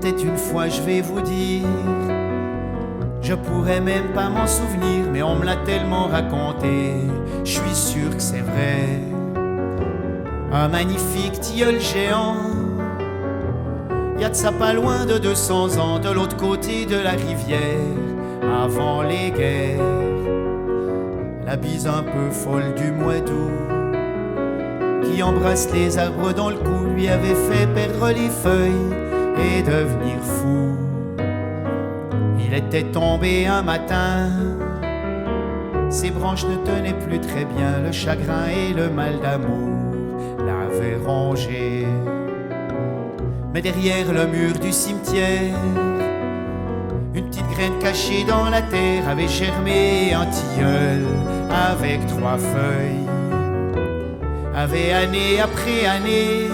était une fois, je vais vous dire. Je pourrais même pas m'en souvenir, mais on me l'a tellement raconté. Je suis sûr que c'est vrai. Un magnifique tilleul géant. Y a de ça pas loin de 200 ans, de l'autre côté de la rivière, avant les guerres. La bise un peu folle du mois d'août, qui embrasse les arbres dans le cou, lui avait fait perdre les feuilles et devenir fou. Il était tombé un matin, ses branches ne tenaient plus très bien, le chagrin et le mal d'amour l'avaient rongé. Mais derrière le mur du cimetière, une petite graine cachée dans la terre avait germé un tilleul avec 3 feuilles. Avait année après année,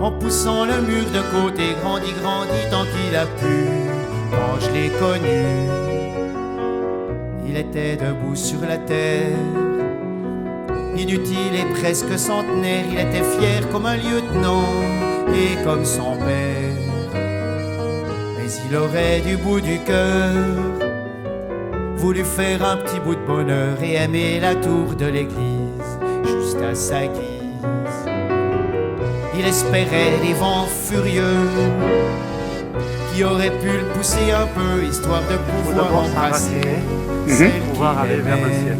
en poussant le mur de côté, grandi tant qu'il a pu. Quand je l'ai connu, il était debout sur la terre, inutile et presque centenaire. Il était fier comme un lieutenant et comme son père. Mais il aurait du bout du cœur voulu faire un petit bout de bonheur et aimer la tour de l'église juste à sa guise. Il espérait les vents furieux qui auraient pu le pousser un peu, histoire de pouvoir embrasser celle pouvoir aller vers le ciel.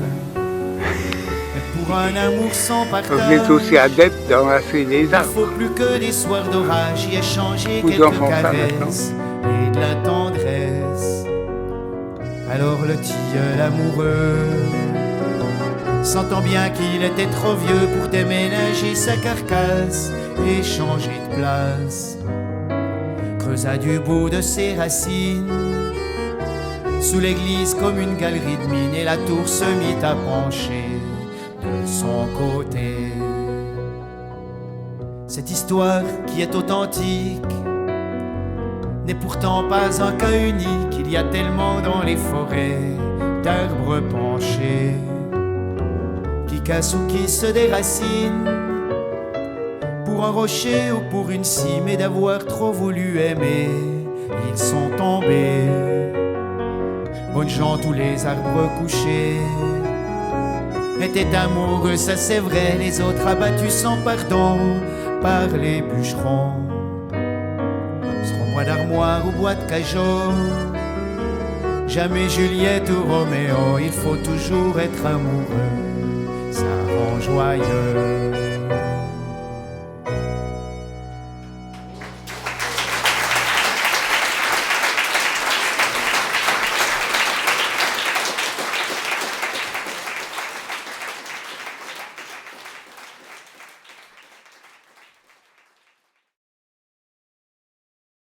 Pour un amour sans partage, vous êtes aussi adepte d'embrasser les il ne arbres. faut plus que des soirs d'orage, y échanger Beaucoup quelques d'enfants font ça caresses et de la tendresse. Alors le tilleul amoureux, sentant bien qu'il était trop vieux pour déménager sa carcasse et changer de place, creusa du bout de ses racines sous l'église comme une galerie de mine, et la tour se mit à pencher de son côté. Cette histoire qui est authentique n'est pourtant pas un cas unique. Il y a tellement dans les forêts d'arbres penchés qui cassent ou qui se déracinent pour un rocher ou pour une cime, et d'avoir trop voulu aimer, ils sont tombés. Bonnes gens, tous les arbres couchés étaient amoureux, ça c'est vrai. Les autres abattus sans pardon par les bûcherons seront bois d'armoire ou bois de cajot. Jamais Juliette ou Roméo, il faut toujours être amoureux, ça rend joyeux.